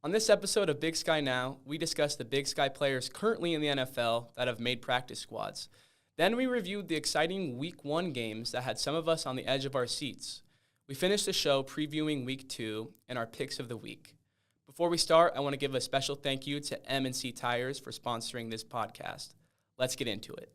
On this episode of Big Sky Now, we discuss the Big Sky players currently in the NFL that have made practice squads. Then we reviewed the exciting Week 1 games that had some of us on the edge of our seats. We finished the show previewing Week 2 and our picks of the week. Before we start, I want to give a special thank you to M&C Tires for sponsoring this podcast. Let's get into it.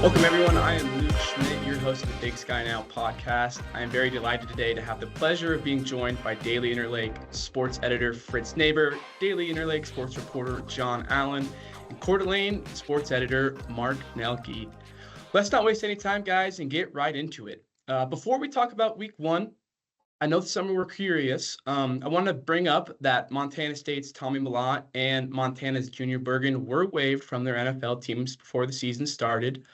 Welcome, everyone. I am Luke Schmidt, your host of the Big Sky Now podcast. I am very delighted today to have the pleasure of being joined by Daily Interlake sports editor Fritz Neighbor, Daily Interlake sports reporter John Allen, and Coeur d'Alene sports editor Mark Nelke. Let's not waste any time, guys, and get right into it. Before we talk about Week 1, I know some were curious. I want to bring up that Montana State's Tommy Mellott and Montana's Junior Bergen were waived from their NFL teams before the season started.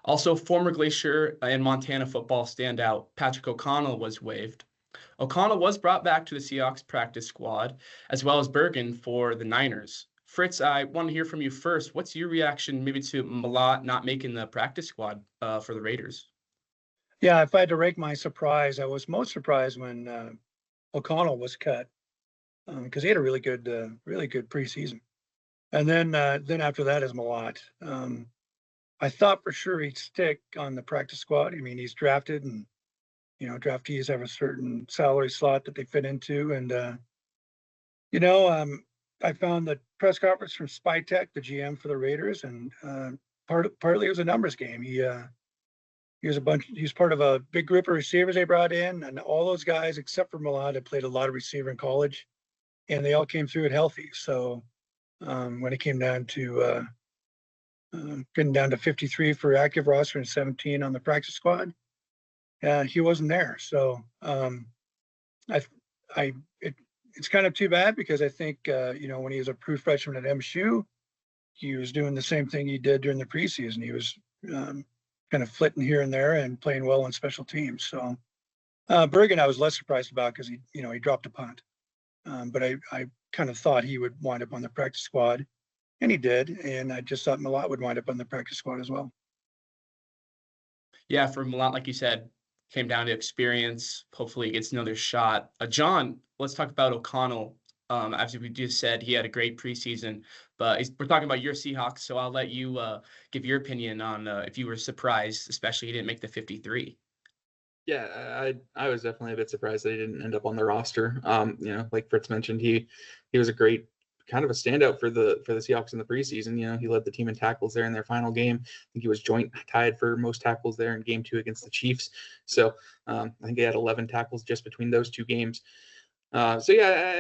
Also, former Glacier and Montana football standout Patrick O'Connell was waived. O'Connell was brought back to the Seahawks practice squad, as well as Bergen for the Niners. Fritz, I want to hear from you first. What's your reaction maybe to Mellott not making the practice squad for the Raiders? Yeah, if I had to rate my surprise, I was most surprised when O'Connell was cut because he had a really good preseason. And then after that is Mellott. I thought for sure he'd stick on the practice squad. I mean, he's drafted, and draftees have a certain salary slot that they fit into. And I found the press conference from Spytech, the GM for the Raiders, and partly it was a numbers game. He's part of a big group of receivers they brought in, and all those guys except for Mellott had played a lot of receiver in college, and they all came through it healthy. So when it came down to getting down to 53 for active roster and 17 on the practice squad, he wasn't there. So it's kind of too bad because I think when he was a true freshman at MSU, he was doing the same thing he did during the preseason. He was kind of flitting here and there and playing well on special teams. So Bergen I was less surprised about because he dropped a punt, but I kind of thought he would wind up on the practice squad. And he did, and I just thought Mellott would wind up on the practice squad as well. Yeah, for Mellott, like you said, came down to experience. Hopefully he gets another shot. John, let's talk about O'Connell. As we just said, he had a great preseason, but we're talking about your Seahawks, so I'll let you give your opinion on if you were surprised, especially he didn't make the 53. Yeah, I was definitely a bit surprised that he didn't end up on the roster. Like Fritz mentioned, he was a great kind of a standout for the Seahawks in the preseason. He led the team in tackles there in their final game. I think he was joint tied for most tackles there in game 2 against the Chiefs. So I think he had 11 tackles just between those 2 games. I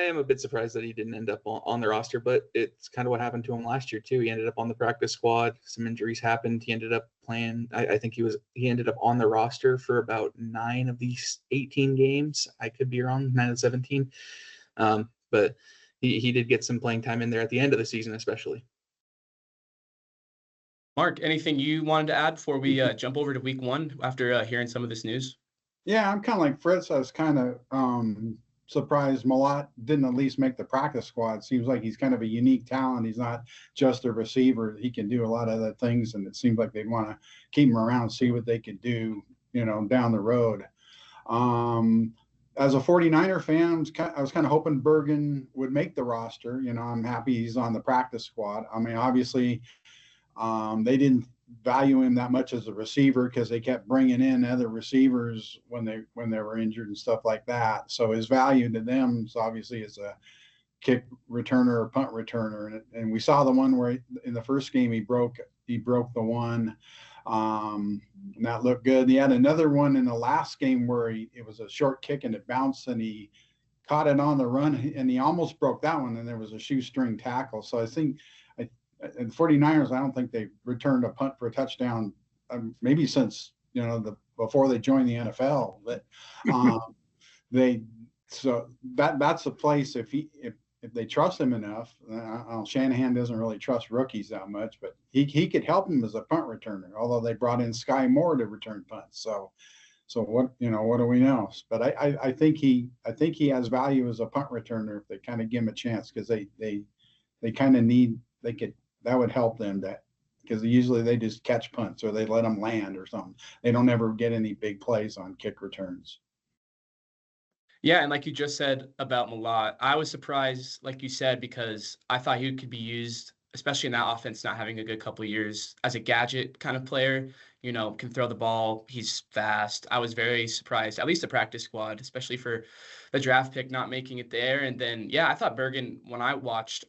am a bit surprised that he didn't end up on the roster, but it's kind of what happened to him last year too. He ended up on the practice squad. Some injuries happened. He ended up playing. I think he ended up on the roster for about 9 of these 18 games. I could be wrong, 9 of 17. But he did get some playing time in there at the end of the season, especially. Mark, anything you wanted to add before we jump over to Week 1 after hearing some of this news? Yeah, I'm kind of like Fritz. I was kind of surprised Mellott didn't at least make the practice squad. Seems like he's kind of a unique talent. He's not just a receiver. He can do a lot of other things, and it seems like they'd want to keep him around, see what they could do, down the road. As a 49er fan, I was kind of hoping Bergen would make the roster. I'm happy he's on the practice squad. I mean, obviously, they didn't value him that much as a receiver because they kept bringing in other receivers when they were injured and stuff like that. So his value to them is obviously as a kick returner or punt returner. And we saw the one where in the first game he broke the one. And that looked good. He had another one in the last game where it was a short kick and it bounced and he caught it on the run and he almost broke that one. And there was a shoestring tackle. So I think the 49ers, I don't think they returned a punt for a touchdown maybe since, before they joined the NFL. But that's a place if they trust him enough. Shanahan doesn't really trust rookies that much, but he could help him as a punt returner. Although they brought in Sky Moore to return punts, so So what do we know? But I think he has value as a punt returner if they kind of give him a chance, because they kind of need, that would help them, because usually they just catch punts or they let them land or something. They don't ever get any big plays on kick returns. Yeah, and like you just said about Malott, I was surprised, like you said, because I thought he could be used, especially in that offense, not having a good couple of years, as a gadget kind of player. Can throw the ball. He's fast. I was very surprised, at least the practice squad, especially for the draft pick not making it there. And then, yeah, I thought Bergen, when I watched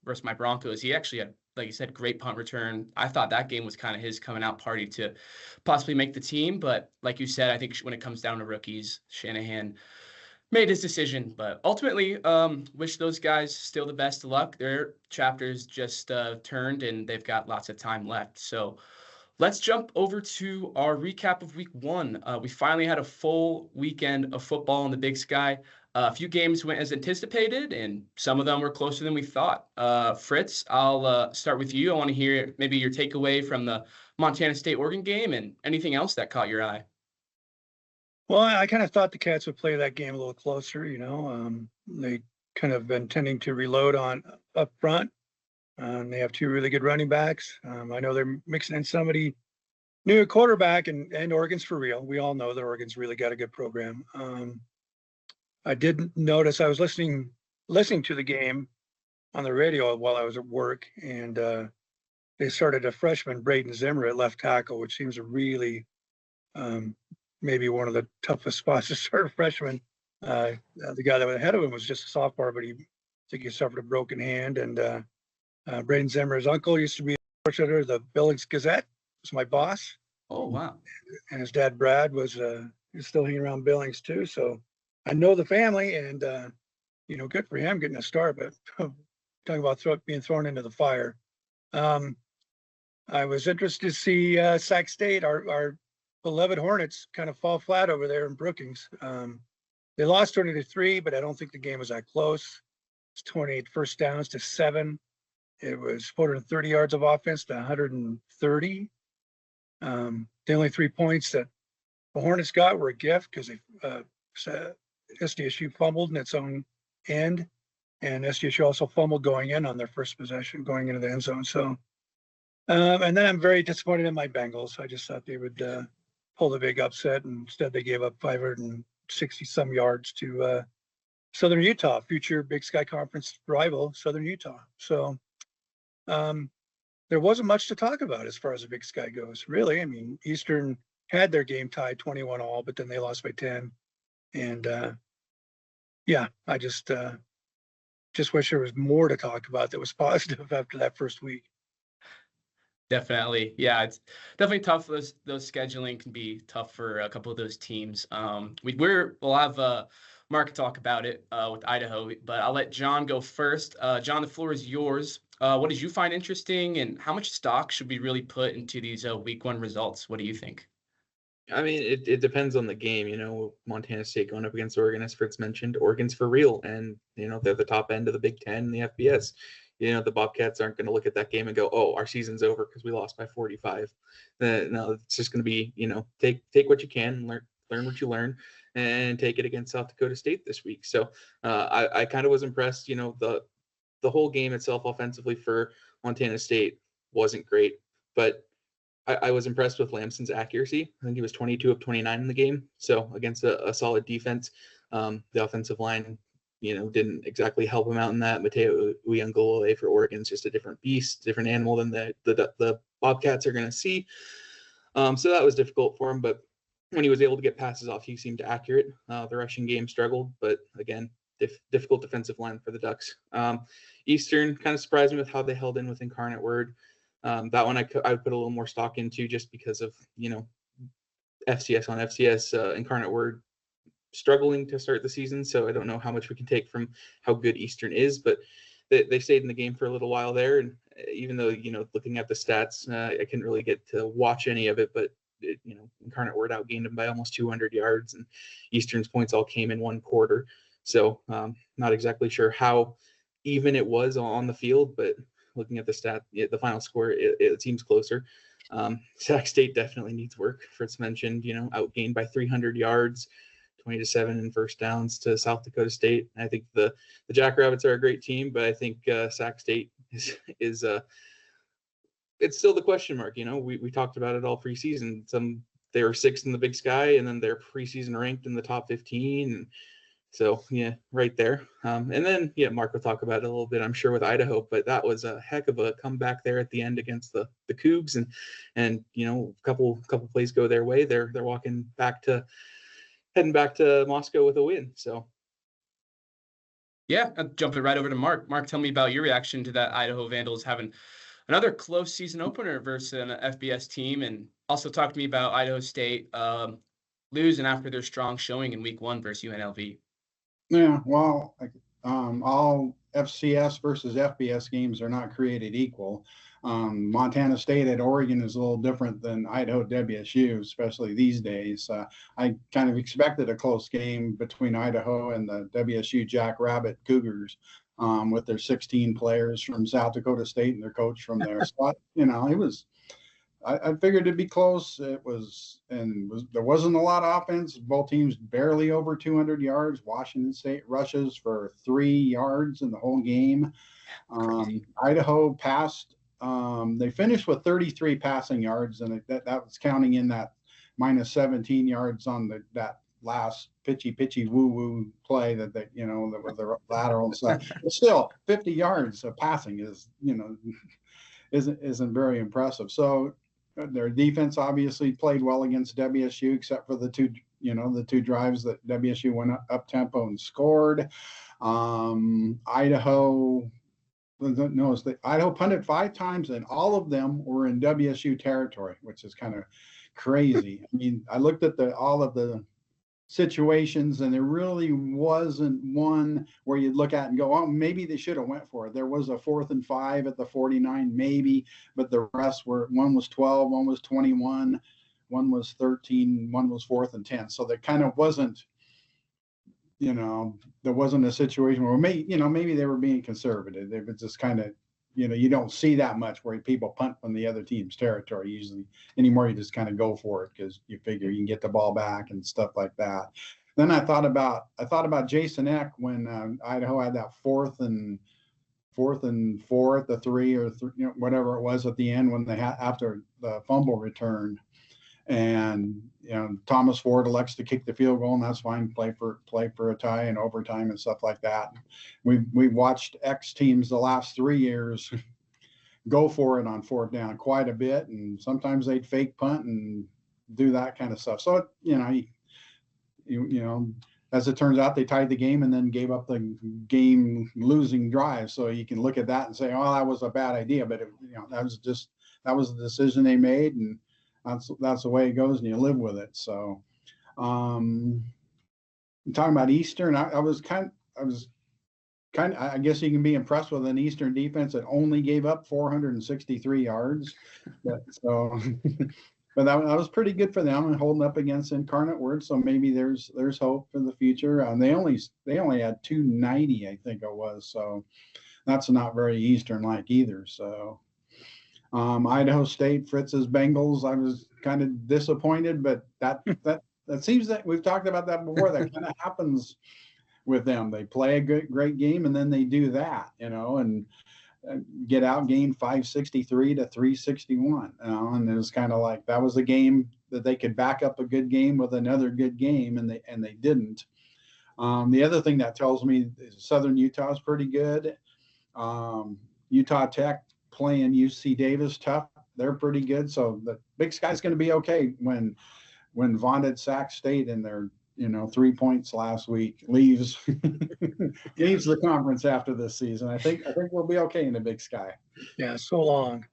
versus my Broncos, he actually had, like you said, great punt return. I thought that game was kind of his coming out party to possibly make the team. But like you said, I think when it comes down to rookies, Shanahan made his decision, but ultimately wish those guys still the best of luck. Their chapters just turned and they've got lots of time left. So let's jump over to our recap of week 1. We finally had a full weekend of football in the Big Sky. A few games went as anticipated, and some of them were closer than we thought. Fritz, I'll start with you. I want to hear maybe your takeaway from the Montana State-Oregon game and anything else that caught your eye. Well, I kind of thought the Cats would play that game a little closer. They kind of been tending to reload on up front. They have 2 really good running backs. I know they're mixing in somebody new at quarterback, and Oregon's for real. We all know that Oregon's really got a good program. I did notice, I was listening to the game on the radio while I was at work, and they started a freshman, Braden Zimmer, at left tackle, which seems a really maybe one of the toughest spots to start a freshman. The guy that was ahead of him was just a sophomore, but I think he suffered a broken hand. And Braden Zimmer's uncle used to be a sports editor, the Billings Gazette, was my boss. Oh, wow. And his dad, Brad, was still hanging around Billings too. So I know the family, and good for him getting a start, but talking about being thrown into the fire. I was interested to see Sac State, our beloved Hornets, kind of fall flat over there in Brookings. They lost 20-3, but I don't think the game was that close. It's 28 first downs to 7. It was 430 yards of offense to 130. The only 3 points that the Hornets got were a gift, because SDSU fumbled in its own end, and SDSU also fumbled going in on their first possession, going into the end zone. So, and then I'm very disappointed in my Bengals. I just thought they would pull the big upset, and instead they gave up 560 some yards to Southern Utah, future Big Sky Conference rival Southern Utah. So there wasn't much to talk about as far as the Big Sky goes, really. I mean, Eastern had their game tied 21-all, but then they lost by 10. And I just wish there was more to talk about that was positive after that first week. Definitely. Yeah, it's definitely tough. Those scheduling can be tough for a couple of those teams. We'll have Mark talk about it with Idaho, but I'll let John go first. John, the floor is yours. What did you find interesting, and how much stock should we really put into these week 1 results? What do you think? I mean, it depends on the game. Montana State going up against Oregon, as Fritz mentioned. Oregon's for real, and they're the top end of the Big Ten and the FBS. The Bobcats aren't going to look at that game and go, "Oh, our season's over because we lost by 45." No, it's just going to be, take what you can, learn what you learn, and take it against South Dakota State this week. So I kind of was impressed. The whole game itself offensively for Montana State wasn't great, but I was impressed with Lamson's accuracy. I think he was 22 of 29 in the game. So against a solid defense, the offensive line, didn't exactly help him out in that. Mateo Uyunglele for Oregon is just a different beast, different animal than the Bobcats are going to see. So that was difficult for him. But when he was able to get passes off, he seemed accurate. The rushing game struggled, but again, difficult defensive line for the Ducks. Eastern kind of surprised me with how they held in with Incarnate Word. That one I would put a little more stock into, just because of FCS on FCS. Incarnate Word struggling to start the season, so I don't know how much we can take from how good Eastern is, but they stayed in the game for a little while there. And even though looking at the stats, I couldn't really get to watch any of it, but Incarnate Word outgained them by almost 200 yards, and Eastern's points all came in one quarter. So not exactly sure how even it was on the field, but looking at the stat, the final score, it seems closer. Sac State definitely needs work. Fritz mentioned, outgained by 300 yards, 20-7 in first downs to South Dakota State. I think the Jackrabbits are a great team, but I think Sac State is it's still the question mark. We talked about it all preseason. They were sixth in the Big Sky, and then they're preseason ranked in the top 15. And so, yeah, right there. And then, Mark will talk about it a little bit, I'm sure, with Idaho, but that was a heck of a comeback there at the end against the Cougs. And a couple plays go their way. They're heading back to Moscow with a win. So. Yeah, jumping right over to Mark. Mark, tell me about your reaction to that Idaho Vandals having another close season opener versus an FBS team, and also talk to me about Idaho State losing after their strong showing in week 1 versus UNLV. Yeah, well, all FCS versus FBS games are not created equal. Montana State at Oregon is a little different than Idaho WSU, especially these days. I kind of expected a close game between Idaho and the WSU Jackrabbit Cougars, with their 16 players from South Dakota State and their coach from there. So, I figured it'd be close. There wasn't a lot of offense. Both teams barely over 200 yards. Washington State rushes for 3 yards in the whole game. Idaho passed. They finished with 33 passing yards, and that was counting in that minus 17 yards on that last pitchy woo play that with the lateral and stuff. But still, 50 yards of passing isn't very impressive. So their defense obviously played well against WSU, except for the two drives that WSU went up tempo and scored. Idaho punted 5 times, and all of them were in WSU territory, which is kind of crazy. I mean, I looked at all of the situations, and there really wasn't one where you'd look at and go, oh, maybe they should have went for it. There was a 4th and 5 at the 49, maybe, but the rest one was 12, one was 21, one was 13, one was 4th and 10. So there kind of wasn't, there wasn't a situation where maybe they were being conservative. They were just kind of, you don't see that much where people punt from the other team's territory usually anymore. You just kind of go for it because you figure you can get the ball back and stuff like that. Then I thought about Jason Eck when Idaho had that 4th and 4 at the 3 or whatever it was at the end when they had after the fumble returned. And Thomas Ford elects to kick the field goal, and that's fine. Play for a tie and overtime and stuff like that. We've watched X teams the last 3 years go for it on 4th down quite a bit, and sometimes they'd fake punt and do that kind of stuff. So as it turns out, they tied the game and then gave up the game losing drive. So you can look at that and say, oh, that was a bad idea, but that was the decision they made, and that's the way it goes, and you live with it. So, talking about Eastern, I guess you can be impressed with an Eastern defense that only gave up 463 yards. But that was pretty good for them and holding up against Incarnate Word. So maybe there's hope for the future. They only had 290, I think it was. So that's not very Eastern-like either. So. Idaho State, Fritz's Bengals. I was kind of disappointed, but that seems that we've talked about that before. That kind of happens with them. They play a great game, and then they do that, and get outgained 563 to 361. And it was kind of like that was a game that they could back up a good game with another good game, and they didn't. The other thing that tells me is Southern Utah is pretty good. Utah Tech playing UC Davis tough. They're pretty good. So the Big Sky's going to be okay when vaunted Sac State in their 3 points last week leaves the conference after this season. I think we'll be okay in the Big Sky. Yeah, so long.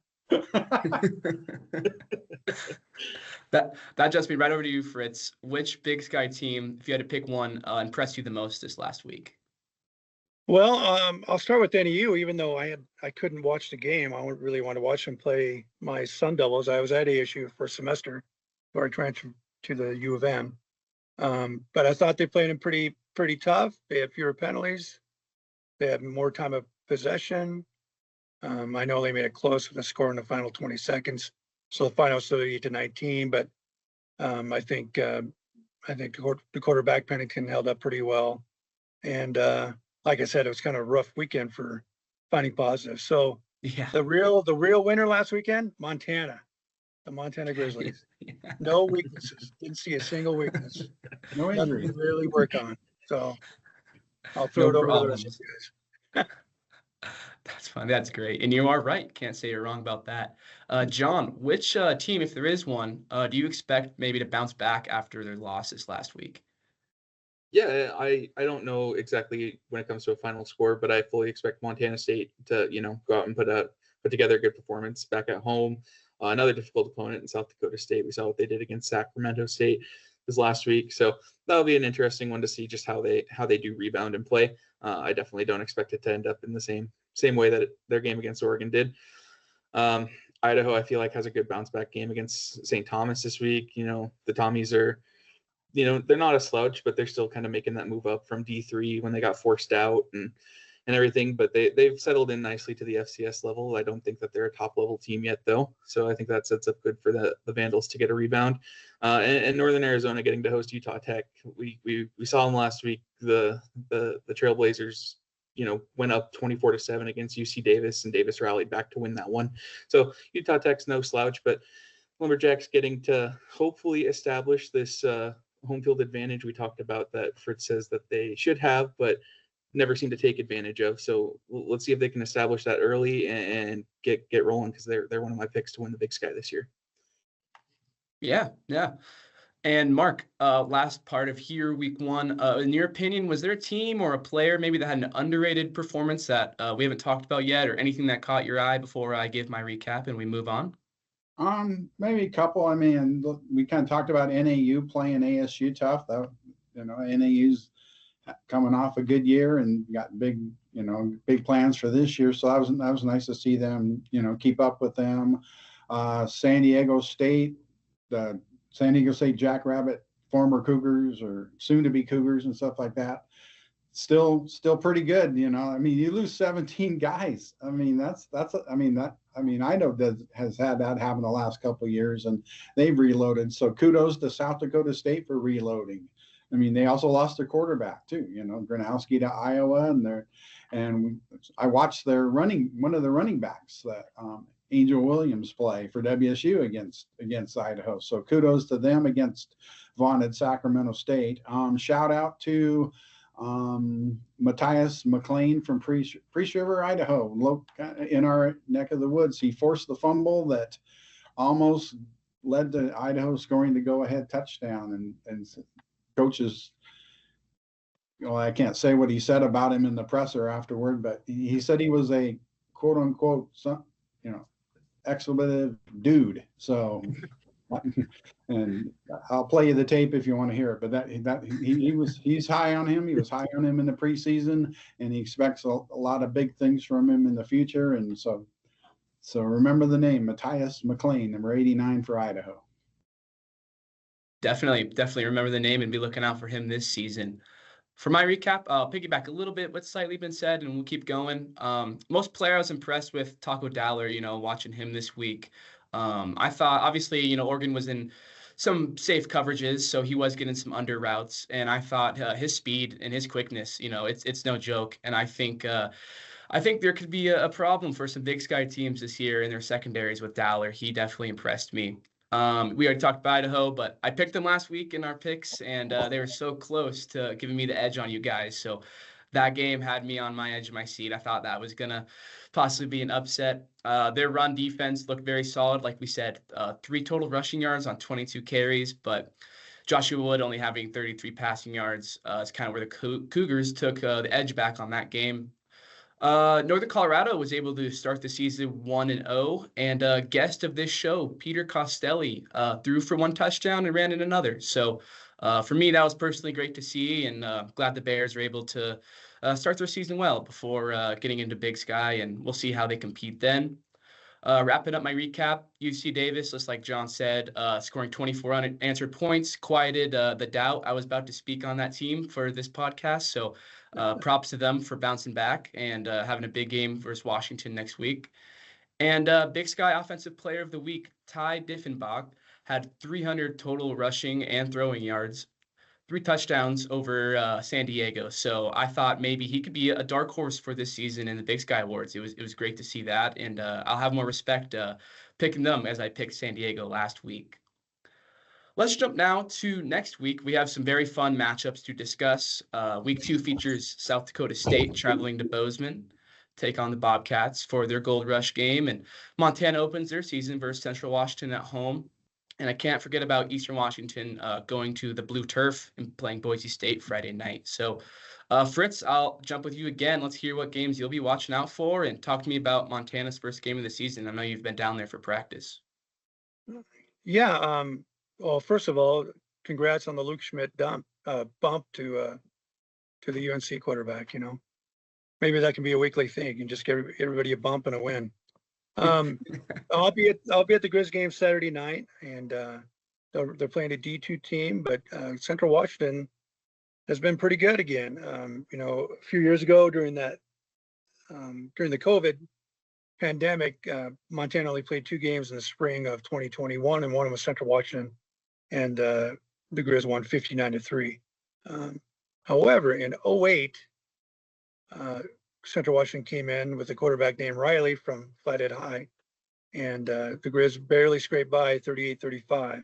That just me right over to you, Fritz. Which Big Sky team, if you had to pick one, impressed you the most this last week? Well, I'll start with NEU. Even though I couldn't watch the game, I really want to watch them play my Sun Devils. I was at ASU for a semester, or I transferred to the U of M. But I thought they played them pretty tough. They had fewer penalties. They had more time of possession. I know they made it close with a score in the final 20 seconds. So the final still 8-19, but I think the quarterback Pennington held up pretty well. And like I said, it was kind of a rough weekend for finding positives. So Yeah. the real winner last weekend, Montana, the Montana Grizzlies. No weaknesses. Didn't see a single weakness. No Nothing injury. to really work on. So I'll throw No it over to the rest of problems. you guys. That's fine. That's great. And you are right. Can't say you're wrong about that. John, which team, if there is one, do you expect maybe to bounce back after their losses last week? Yeah, I don't know exactly when it comes to a final score, but I fully expect Montana State to, go out and put together a good performance back at home. Another difficult opponent in South Dakota State. We saw what they did against Sacramento State this last week, so that'll be an interesting one to see just how they do rebound and play. I definitely don't expect it to end up in the same way that their game against Oregon did. Idaho, I feel like, has a good bounce back game against St. Thomas this week. The Tommies are, they're not a slouch, but they're still kind of making that move up from D3 when they got forced out and everything. But they've settled in nicely to the FCS level. I don't think that they're a top level team yet, though. So I think that sets up good for the Vandals to get a rebound. And Northern Arizona getting to host Utah Tech. We saw them last week. The Trailblazers, went up 24-7 against UC Davis, and Davis rallied back to win that one. So Utah Tech's no slouch, but Lumberjacks getting to hopefully establish this home field advantage we talked about that Fritz says that they should have, but never seem to take advantage of. So let's see if they can establish that early and get rolling, because they're one of my picks to win the Big Sky this year. Yeah. And Mark, last part of here, week one, in your opinion, was there a team or a player maybe that had an underrated performance that we haven't talked about yet, or anything that caught your eye before I give my recap and we move on? Maybe a couple. I mean, we kind of talked about NAU playing ASU tough. That, NAU's coming off a good year and got big plans for this year. So that was nice to see them, keep up with them. San Diego State, the San Diego State Jackrabbit, former Cougars or soon to be Cougars and stuff like that. Still pretty good. I mean, you lose 17 guys. I mean, Idaho has had that happen the last couple of years, and they've reloaded. So kudos to South Dakota State for reloading. I mean, they also lost their quarterback too. Gronowski to Iowa, and I watched one of the running backs that Angel Williams play for WSU against Idaho. So kudos to them against vaunted Sacramento State. Shout out to Matthias McLean from Priest River, Idaho, in our neck of the woods. He forced the fumble that almost led to Idaho scoring the go-ahead touchdown. And coaches, I can't say what he said about him in the presser afterward, but he said he was a quote unquote, expletive dude. So. And I'll play you the tape if you want to hear it. But he's high on him. He was high on him in the preseason, and he expects a lot of big things from him in the future. And so remember the name, Matthias McLean, number 89 for Idaho. Definitely remember the name and be looking out for him this season. For my recap, I'll piggyback a little bit what's slightly been said, and we'll keep going. Most player I was impressed with, Taco Dowler, watching him this week. I thought, obviously, Oregon was in some safe coverages, so he was getting some under routes, and I thought his speed and his quickness, it's no joke. And I think there could be a problem for some Big Sky teams this year in their secondaries with Dowler. He definitely impressed me. We already talked about Idaho, but I picked them last week in our picks, and they were so close to giving me the edge on you guys. So that game had me on my edge of my seat. I thought that was going to possibly be an upset. Their run defense looked very solid. Like we said, 3 total rushing yards on 22 carries, but Joshua Wood only having 33 passing yards is kind of where the Cougars took the edge back on that game. Northern Colorado was able to start the season 1-0, and guest of this show, Peter Costelli, threw for 1 touchdown and ran in another. So for me, that was personally great to see, and glad the Bears are able to start their season well before getting into Big Sky, and we'll see how they compete then. Wrapping up my recap, UC Davis, just like John said, scoring 24 unanswered points, quieted the doubt I was about to speak on that team for this podcast. So props to them for bouncing back and having a big game versus Washington next week. And Big Sky Offensive Player of the Week, Ty Diffenbach, had 300 total rushing and throwing yards, 3 touchdowns over San Diego. So I thought maybe he could be a dark horse for this season in the Big Sky Awards. It was great to see that, and I'll have more respect picking them as I picked San Diego last week. Let's jump now to next week. We have some very fun matchups to discuss. Week 2 features South Dakota State traveling to Bozeman, take on the Bobcats for their Gold Rush game, and Montana opens their season versus Central Washington at home. And I can't forget about Eastern Washington going to the Blue Turf and playing Boise State Friday night. So, Fritz, I'll jump with you again. Let's hear what games you'll be watching out for and talk to me about Montana's first game of the season. I know you've been down there for practice. Yeah. Well, first of all, congrats on the Luke Schmidt bump to the UNC quarterback. Maybe that can be a weekly thing. You can just give everybody a bump and a win. I'll be at the Grizz game Saturday night, and they're playing a D2 team, but Central Washington has been pretty good again. A few years ago during the COVID pandemic, Montana only played 2 games in the spring of 2021, and one of them was Central Washington, and the Grizz won 59-3. However, in 2008, Central Washington came in with a quarterback named Riley from Flathead High, and the Grizz barely scraped by 38-35.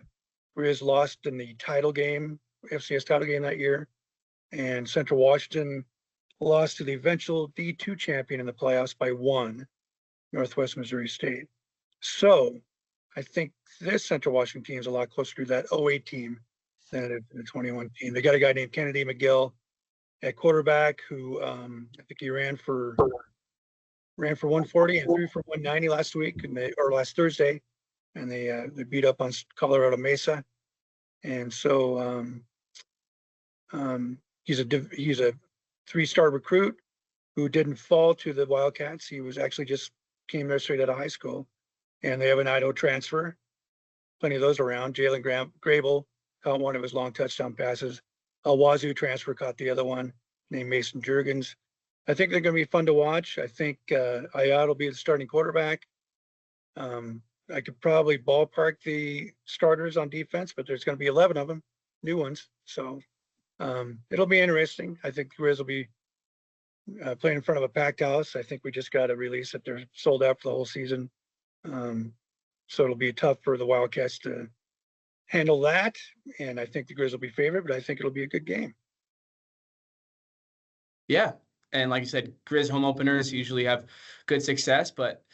Grizz lost in the title game, FCS title game that year, and Central Washington lost to the eventual D2 champion in the playoffs by 1, Northwest Missouri State. So I think this Central Washington team is a lot closer to that 2008 team than the 21 team. They got a guy named Kennedy McGill at quarterback who I think he ran for 140 and threw for 190 last Thursday, and they beat up on Colorado Mesa, and so he's a 3-star recruit who didn't fall to the Wildcats. He was actually just came there straight out of high school, and they have an Idaho transfer, plenty of those around. Jalen Grable caught one of his long touchdown passes. A Wazoo transfer caught the other one, named Mason Jurgens. I think they're going to be fun to watch. I think Ayat will be the starting quarterback. I could probably ballpark the starters on defense, but there's going to be 11 of them, new ones. So it'll be interesting. I think the Grizz will be playing in front of a packed house. I think we just got a release that they're sold out for the whole season. So it'll be tough for the Wildcats to handle that, and I think the Grizz will be favored, but I think it'll be a good game. Yeah, and like you said, Grizz home openers usually have good success, but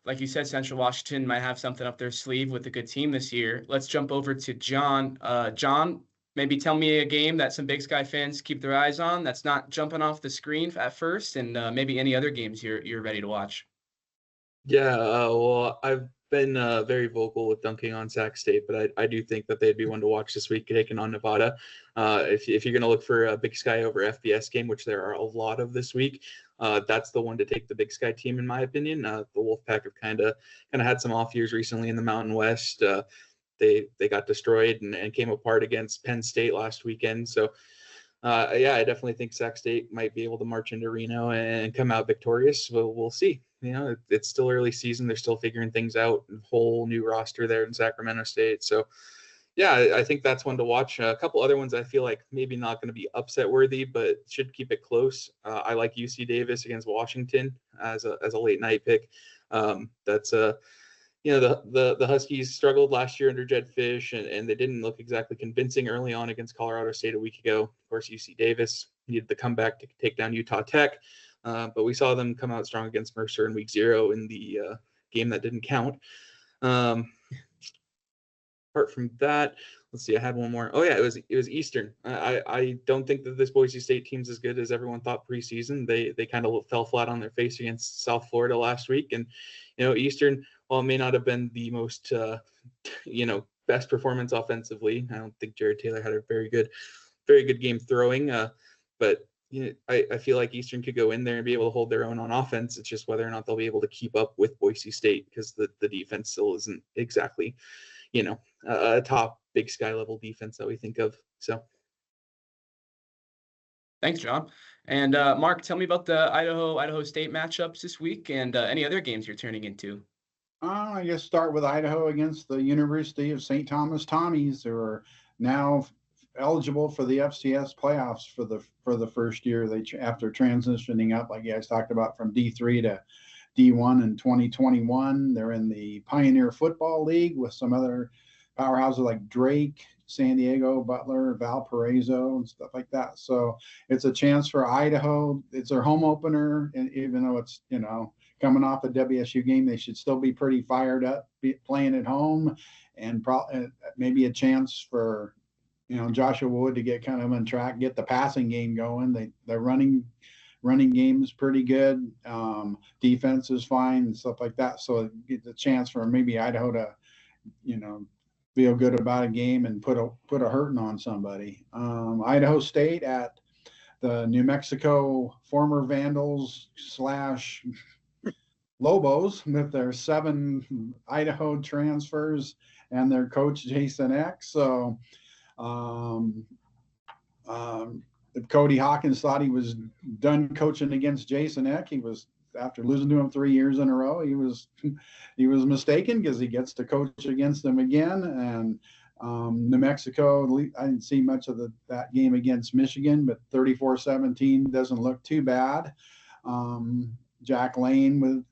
like you said, Central Washington might have something up their sleeve with a good team this year. Let's jump over to John. John, maybe tell me a game that some Big Sky fans keep their eyes on that's not jumping off the screen at first, and maybe any other games you're ready to watch. Yeah, well, I've been very vocal with dunking on Sac State, but I do think that they'd be one to watch this week, taking on Nevada. If you're going to look for a Big Sky over FBS game, which there are a lot of this week, that's the one to take the Big Sky team, in my opinion. The Wolfpack have kind of had some off years recently in the Mountain West. They got destroyed and came apart against Penn State last weekend. So, yeah, I definitely think Sac State might be able to march into Reno and come out victorious. We'll see. It's still early season. They're still figuring things out. Whole new roster there in Sacramento State. So, yeah, I think that's one to watch. A couple other ones I feel like maybe not going to be upset worthy, but should keep it close. I like UC Davis against Washington as a late night pick. That's the Huskies struggled last year under Jed Fish, and they didn't look exactly convincing early on against Colorado State a week ago. Of course, UC Davis needed the comeback to take down Utah Tech. But we saw them come out strong against Mercer in week 0 in the game that didn't count. Apart from that, let's see, I had one more. Oh yeah, it was Eastern. I don't think that this Boise State team's as good as everyone thought preseason. They kind of fell flat on their face against South Florida last week, and Eastern, while it may not have been the most best performance offensively, I don't think Jared Taylor had a very good game throwing. But I feel like Eastern could go in there and be able to hold their own on offense. It's just whether or not they'll be able to keep up with Boise State, because the defense still isn't exactly, a top Big Sky level defense that we think of. So. Thanks, John. And Mark, tell me about the Idaho State matchups this week and any other games you're turning into. I guess start with Idaho against the University of St. Thomas Tommies, who are now eligible for the FCS playoffs for the first year. After transitioning up, like you guys talked about, from D3 to D1 in 2021. They're in the Pioneer Football League with some other powerhouses like Drake, San Diego, Butler, Valparaiso, and stuff like that. So it's a chance for Idaho. It's their home opener, and even though it's, coming off a WSU game, they should still be pretty fired up, playing at home, and maybe a chance for Joshua Wood to get kind of on track, get the passing game going. They're running game is pretty good. Defense is fine and stuff like that. So it's a chance for maybe Idaho to, feel good about a game and put a hurting on somebody. Idaho State at the New Mexico former Vandals / Lobos with their 7 Idaho transfers and their coach Jason X. So if Cody Hawkins thought he was done coaching against Jason Eck, he was, after losing to him 3 years in a row, he was mistaken, because he gets to coach against them again. And New Mexico, I didn't see much of that game against Michigan, but 34-17 doesn't look too bad. Jack Lane with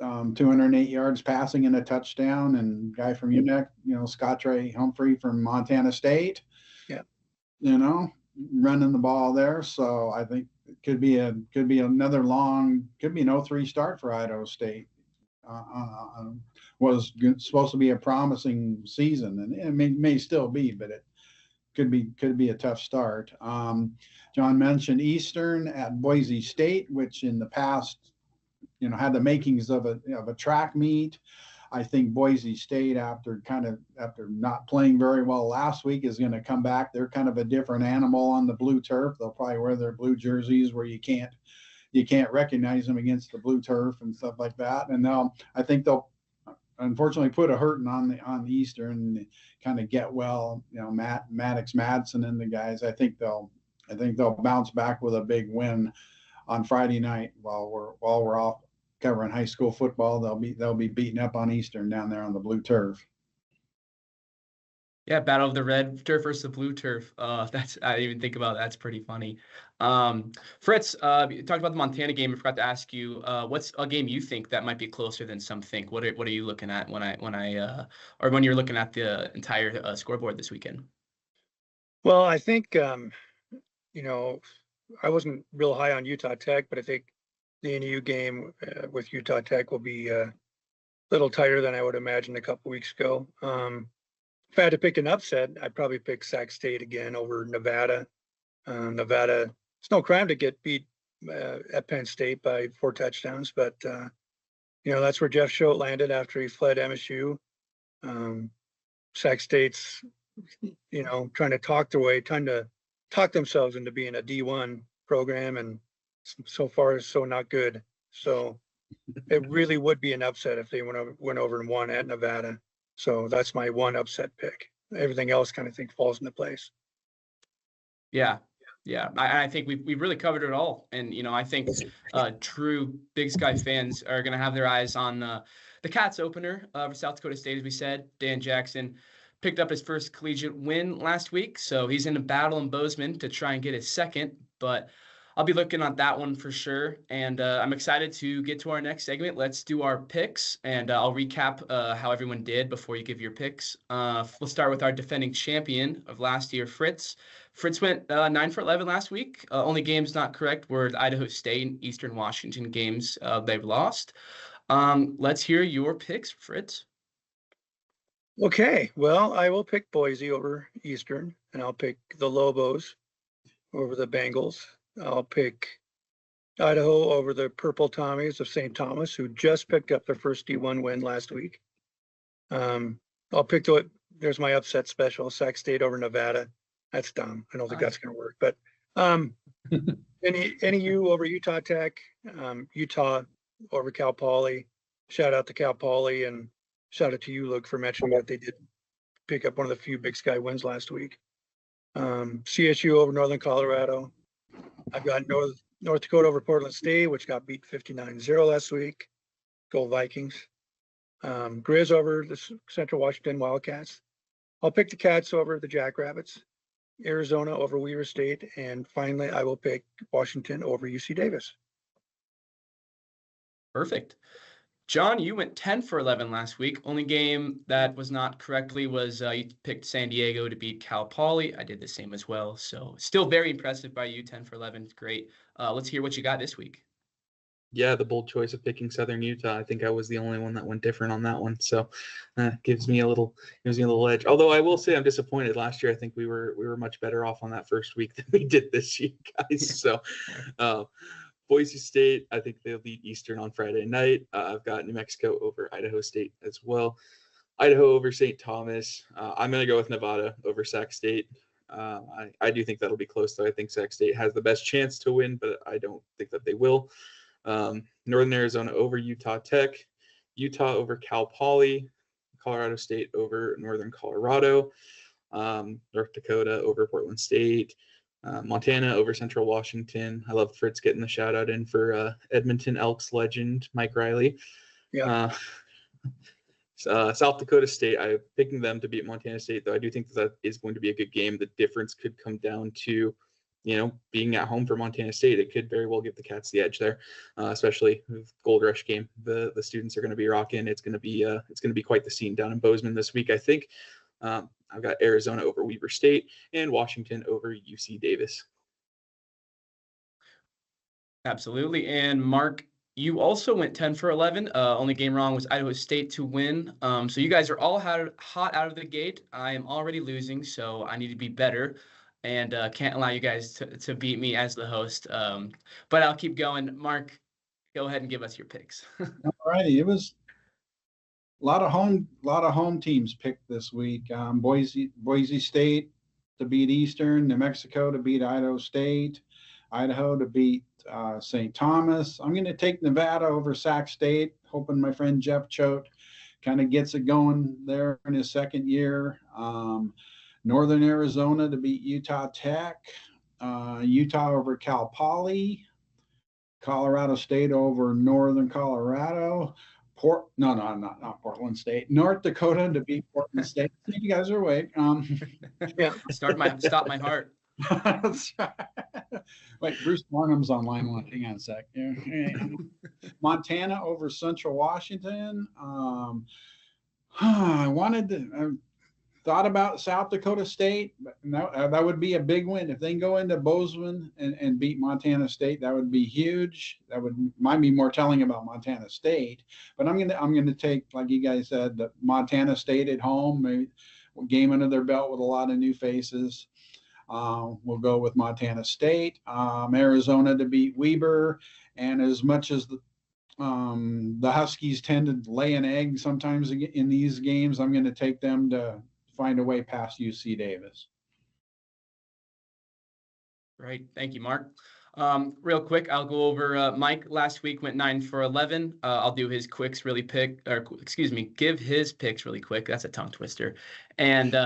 208 yards passing and a touchdown, and guy from UNEC, Scott Ray Humphrey from Montana State. Yeah. Running the ball there. So I think it could be another long, could be an 0-3 start for Idaho State. Was supposed to be a promising season, and it may still be, but it could be a tough start. John mentioned Eastern at Boise State, which in the past, had the makings of a track meet. I think Boise State, after not playing very well last week, is going to come back. They're kind of a different animal on the blue turf. They'll probably wear their blue jerseys where you can't recognize them against the blue turf and stuff like that. And I think they'll unfortunately put a hurting on the Eastern, kind of get well. Maddox Madsen and the guys. I think they'll bounce back with a big win on Friday night while we're off covering high school football. They'll be beating up on Eastern down there on the blue turf. Yeah, battle of the red turf versus the blue turf. I didn't even think about that. That's pretty funny. Fritz, you talked about the Montana game. I forgot to ask you, what's a game you think that might be closer than some think? What are you looking at when you're looking at the entire scoreboard this weekend? Well, I think I wasn't real high on Utah Tech, but I think the NEU game with Utah Tech will be a little tighter than I would imagine a couple weeks ago. If I had to pick an upset, I'd probably pick Sac State again over Nevada. Nevada, it's no crime to get beat at Penn State by 4 touchdowns, but that's where Jeff Schote landed after he fled MSU. Sac State's, trying to talk themselves into being a D1 program, and so far so not good. So it really would be an upset if they went over and won at Nevada. So that's my one upset pick. Everything else kind of falls into place. Yeah. I think we've really covered it all. And, I think true Big Sky fans are going to have their eyes on the Cats opener for South Dakota State. As we said, Dan Jackson picked up his first collegiate win last week. So he's in a battle in Bozeman to try and get his second. But I'll be looking at that one for sure. And I'm excited to get to our next segment. Let's do our picks, and I'll recap how everyone did before you give your picks. We'll start with our defending champion of last year, Fritz. Fritz went 9 for 11 last week. Only games not correct were the Idaho State and Eastern Washington games they've lost. Let's hear your picks, Fritz. Okay, well, I will pick Boise over Eastern, and I'll pick the Lobos over the Bengals. I'll pick Idaho over the Purple Tommies of St. Thomas, who just picked up their first D1 win last week. I'll pick there's my upset special, Sac State over Nevada. That's dumb. I don't think that's going to work. But NEU over Utah Tech, Utah over Cal Poly. Shout out to Cal Poly, and shout out to you, Luke, for mentioning that they did pick up one of the few Big Sky wins last week. CSU over Northern Colorado. I've got North Dakota over Portland State, which got beat 59-0 last week. Go Vikings. Grizz over the Central Washington Wildcats. I'll pick the Cats over the Jackrabbits, Arizona over Weaver State, and finally, I will pick Washington over UC Davis. Perfect. John, you went 10 for 11 last week. Only game that was not correctly was you picked San Diego to beat Cal Poly. I did the same as well. So still very impressive by you, 10 for 11. Great. Let's hear what you got this week. Yeah, the bold choice of picking Southern Utah. I think I was the only one that went different on that one. So gives me a little edge. Although I will say I'm disappointed. Last year I think we were much better off on that first week than we did this year, guys. So Boise State, I think they'll beat Eastern on Friday night. I've got New Mexico over Idaho State as well. Idaho over St. Thomas. I'm going to go with Nevada over Sac State. I do think that'll be close, though. I think Sac State has the best chance to win, but I don't think that they will. Northern Arizona over Utah Tech. Utah over Cal Poly. Colorado State over Northern Colorado. North Dakota over Portland State. Montana over Central Washington. I love Fritz getting the shout out in for Edmonton Elks legend Mike Riley. Yeah. South Dakota State, I'm picking them to beat Montana State, though I do think that is going to be a good game. The difference could come down to, being at home for Montana State. It could very well give the Cats the edge there, especially with Gold Rush game. The students are going to be rocking. It's going to be quite the scene down in Bozeman this week, I think. I've got Arizona over Weaver State and Washington over UC Davis. Absolutely. And Mark, you also went 10 for 11. Only game wrong was Idaho State to win. So you guys are all hot out of the gate. I am already losing, so I need to be better and can't allow you guys to beat me as the host. But I'll keep going. Mark, go ahead and give us your picks. All righty. It was a lot of home teams picked this week. Boise State to beat Eastern, New Mexico to beat Idaho State, Idaho to beat St. Thomas. I'm going to take Nevada over Sac State, hoping my friend Jeff Choate kind of gets it going there in his second year. Northern Arizona to beat Utah Tech, Utah over Cal Poly, Colorado State over Northern Colorado. Not Portland State. North Dakota to beat Portland State. I think you guys are awake. Yeah. Stop my heart. That's right. Wait, Bruce Barnum's on line one. Hang on a sec. Montana over Central Washington. I thought about South Dakota State, but that would be a big win. If they can go into Bozeman and beat Montana State, that would be huge. Might be more telling about Montana State. But I'm gonna take, like you guys said, the Montana State at home, maybe game under their belt with a lot of new faces. We'll go with Montana State, Arizona to beat Weber, and as much as the Huskies tend to lay an egg sometimes in these games, I'm going to take them to find a way past UC Davis. Great. Thank you, Mark. Real quick, I'll go over Mike last week went 9 for 11. I'll do his give his picks really quick. That's a tongue twister. And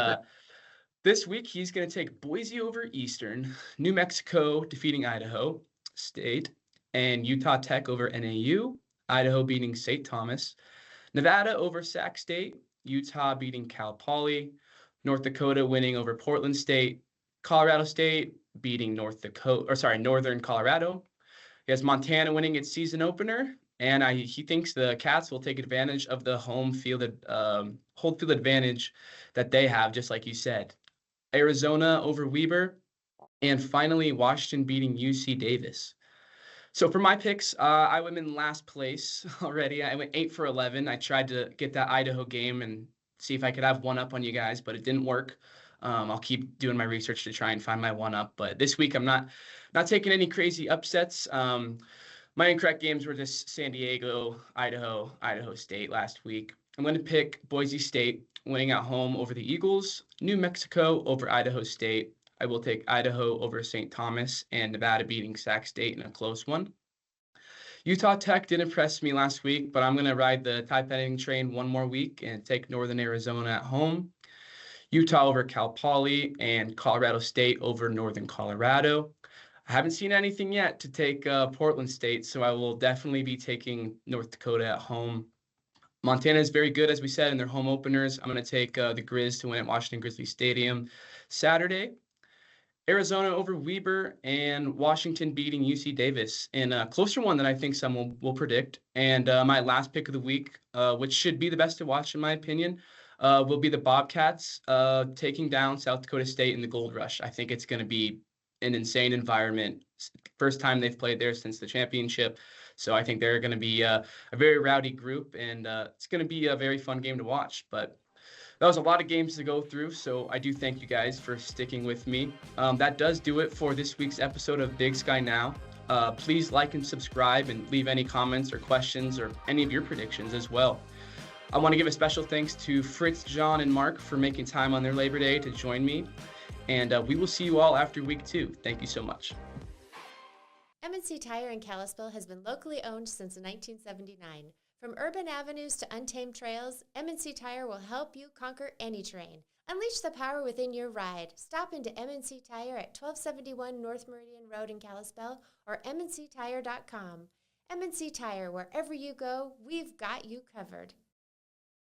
this week he's going to take Boise over Eastern, New Mexico defeating Idaho State, and Utah Tech over NAU, Idaho beating St. Thomas, Nevada over Sac State, Utah beating Cal Poly, North Dakota winning over Portland State, Colorado State beating Northern Colorado. He has Montana winning its season opener, and he thinks the Cats will take advantage of the home field advantage that they have, just like you said. Arizona over Weber, and finally Washington beating UC Davis. So for my picks, I went in last place already. I went 8 for 11. I tried to get that Idaho game and see if I could have one up on you guys, but it didn't work. I'll keep doing my research to try and find my one up. But this week I'm not taking any crazy upsets. My incorrect games were just San Diego, Idaho, Idaho State last week. I'm going to pick Boise State winning at home over the Eagles, New Mexico over Idaho State. I will take Idaho over St. Thomas, and Nevada beating Sac State in a close one. Utah Tech did impress me last week, but I'm going to ride the tie-petting train one more week and take Northern Arizona at home. Utah over Cal Poly, and Colorado State over Northern Colorado. I haven't seen anything yet to take Portland State, so I will definitely be taking North Dakota at home. Montana is very good, as we said, in their home openers. I'm going to take the Grizz to win at Washington Grizzly Stadium Saturday. Arizona over Weber, and Washington beating UC Davis in a closer one than I think some will predict. And my last pick of the week, which should be the best to watch in my opinion, will be the Bobcats taking down South Dakota State in the Gold Rush. I think it's going to be an insane environment. First time they've played there since the championship. So I think they're going to be a very rowdy group, and it's going to be a very fun game to watch. But that was a lot of games to go through, so I do thank you guys for sticking with me. That does do it for this week's episode of Big Sky Now. Please like and subscribe and leave any comments or questions or any of your predictions as well. I want to give a special thanks to Fritz, John, and Mark for making time on their Labor Day to join me. And we will see you all after week 2. Thank you so much. M&C Tire in Kalispell has been locally owned since 1979. From urban avenues to untamed trails, M&C Tire will help you conquer any terrain. Unleash the power within your ride. Stop into M&C Tire at 1271 North Meridian Road in Kalispell or mnctire.com. M&C Tire, wherever you go, we've got you covered.